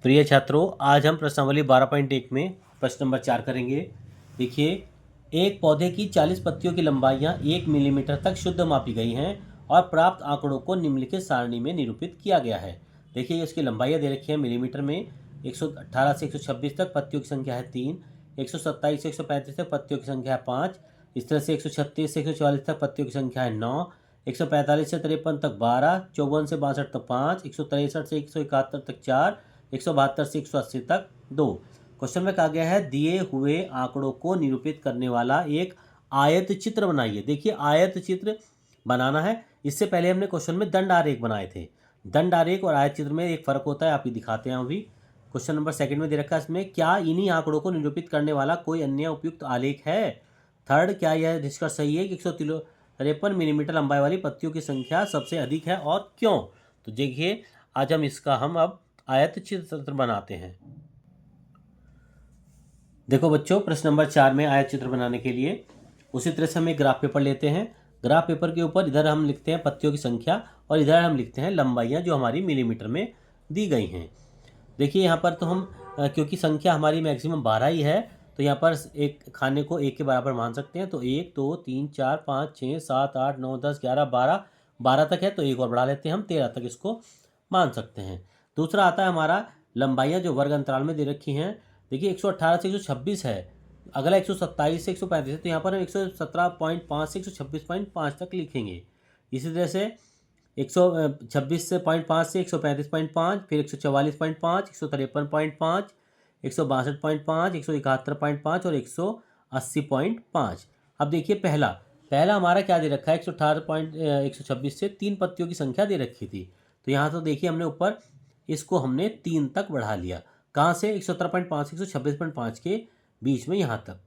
प्रिय छात्रों, आज हम प्रश्नावली 12.1 में प्रश्न नंबर 4 करेंगे। देखिए, एक पौधे की 40 पत्तियों की लंबाइयाँ 1 मिलीमीटर तक शुद्ध मापी गई हैं और प्राप्त आंकड़ों को निम्नलिखित सारणी में निरूपित किया गया है। देखिए, इसकी लंबाइयाँ दे रखी हैं मिलीमीटर में। 118 से 126 तक पत्तियों की संख्या है 3, 127 से 135 तक पत्तियों की संख्या है 5, इस तरह से 136 से 144 तक पत्तियों की संख्या है 9, 145 से 53 तक 12, 54 से 62 तक 5, 163 से 171 तक 4, 172 से 180 तक 2। क्वेश्चन में कहा गया है दिए हुए आंकड़ों को निरूपित करने वाला एक आयत चित्र बनाइए। देखिए, आयत चित्र बनाना है। इससे पहले हमने क्वेश्चन में दंड आरेख बनाए थे। दंड आरेख और आयत चित्र में एक फर्क होता है, आप ही दिखाते हैं अभी। क्वेश्चन नंबर 2 में दे रखा है, इसमें क्या इन्हीं आंकड़ों को निरूपित करने वाला कोई अन्य उपयुक्त आलेख है। थर्ड, क्या यह निष्कर्ष सही है कि 153 मिलीमीटर लंबाई वाली पत्तियों की संख्या सबसे अधिक है और क्यों। तो देखिए, आज हम अब आयत चित्र बनाते हैं। देखो बच्चों, प्रश्न नंबर 4 में आयत चित्र बनाने के लिए उसी तरह से हम एक ग्राफ पेपर लेते हैं। ग्राफ पेपर के ऊपर इधर हम लिखते हैं पत्तियों की संख्या और इधर हम लिखते हैं लंबाइयाँ जो हमारी मिलीमीटर में दी गई हैं। देखिए, यहाँ पर तो हम क्योंकि संख्या हमारी मैक्सिमम 12 ही है, तो यहाँ पर एक खाने को 1 के बराबर मान सकते हैं। तो 1, 2, 3, 4, 5, 6, 7, 8, 9, 10, 11, 12 तक है, तो एक और बढ़ा लेते हैं हम, 13 तक इसको मान सकते हैं। दूसरा आता है हमारा लंबाइयाँ जो वर्ग अंतराल में दे रखी हैं। देखिए, 118 से 126 है। अगला 127 से 135 है, तो यहाँ पर हम 117.5 से 126.5 तक लिखेंगे। इसी तरह से 126 से 0.5 से 135.5, फिर 144.5, 153.5, 162.5, 171.5 और 180.5। अब देखिए, पहला हमारा क्या दे रखा है, 126 से 3 पत्तियों की संख्या दे रखी थी। तो यहाँ तो देखिए, हमने ऊपर इसको हमने 3 तक बढ़ा लिया। कहाँ से? 117.5 से 126.5 के बीच में यहाँ तक।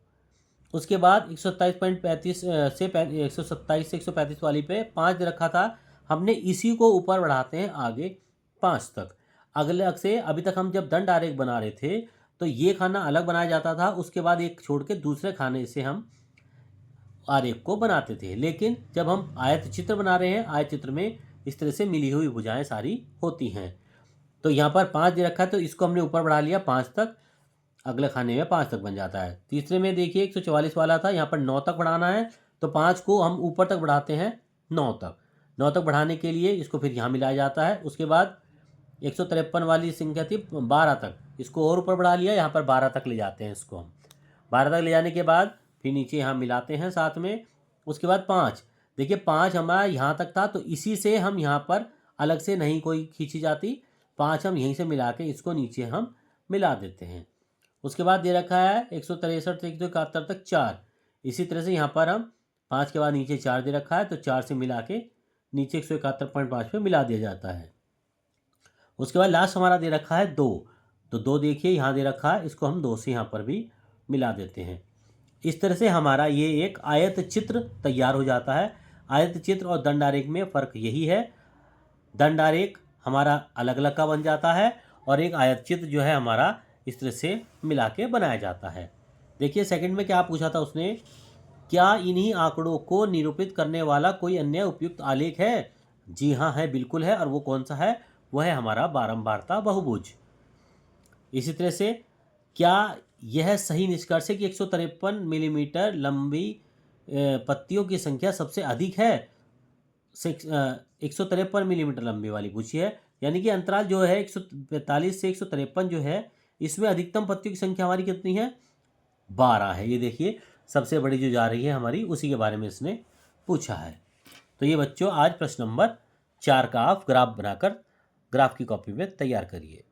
उसके बाद 127.35 से 127 से 135 वाली पे 5 दे रखा था, हमने इसी को ऊपर बढ़ाते हैं आगे 5 तक। अगले से अभी तक हम जब दंड आरेख बना रहे थे तो ये खाना अलग बनाया जाता था, उसके बाद एक छोड़ के दूसरे खाने से हम आरेख को बनाते थे। लेकिन जब हम आयत चित्र बना रहे हैं, आयत चित्र में इस तरह से मिली हुई भुजाएं सारी होती हैं। तो यहाँ पर 5 दे रखा है, तो इसको हमने ऊपर बढ़ा लिया 5 तक, अगले खाने में 5 तक बन जाता है। तीसरे में देखिए 144 वाला था, यहाँ पर 9 तक बढ़ाना है, तो 5 को हम ऊपर तक बढ़ाते हैं 9 तक। 9 तक बढ़ाने के लिए इसको फिर यहाँ मिलाया जाता है। उसके बाद 153 वाली संख्या थी 12 तक, इसको और ऊपर बढ़ा लिया, यहाँ पर 12 तक ले जाते हैं इसको हम। 12 तक ले जाने के बाद फिर नीचे यहाँ मिलाते हैं साथ में। उसके बाद 5, देखिए 5 हमारा यहाँ तक था, तो इसी से हम यहाँ पर अलग से नहीं कोई खींची जाती, 5 हम यहीं से मिला के इसको नीचे हम मिला देते हैं। उसके बाद दे रखा है 163 से 171 तक 4, इसी तरह से यहाँ पर हम 5 के बाद नीचे 4 दे रखा है, तो 4 से मिला के नीचे 171.5 पे मिला दिया जाता है। उसके बाद लास्ट हमारा दे रखा है 2, तो 2 देखिए यहाँ दे रखा है, इसको हम 2 से यहाँ पर भी मिला देते हैं। इस तरह से हमारा ये एक आयत चित्र तैयार हो जाता है। आयत चित्र और दंड आरेख में फ़र्क यही है, दंड आरेख हमारा अलग अलग का बन जाता है और एक आयत चित्र जो है हमारा इस तरह से मिला के बनाया जाता है। देखिए, सेकंड में क्या पूछा था उसने, क्या इन्हीं आंकड़ों को निरूपित करने वाला कोई अन्य उपयुक्त आलेख है। जी हाँ है, बिल्कुल है। और वो कौन सा है? वह है हमारा बारंबारता बहुभुज। इसी तरह से क्या यह सही निष्कर्ष है कि 153 मिलीमीटर लंबी पत्तियों की संख्या सबसे अधिक है। 153 मिलीमीटर लंबी वाली पूछी है, यानी कि अंतराल जो है 145 से 153 जो है, इसमें अधिकतम पत्तियों की संख्या हमारी कितनी है? 12 है। ये देखिए, सबसे बड़ी जो जा रही है हमारी, उसी के बारे में इसने पूछा है। तो ये बच्चों, आज प्रश्न नंबर 4 का आप ग्राफ बनाकर ग्राफ की कॉपी में तैयार करिए।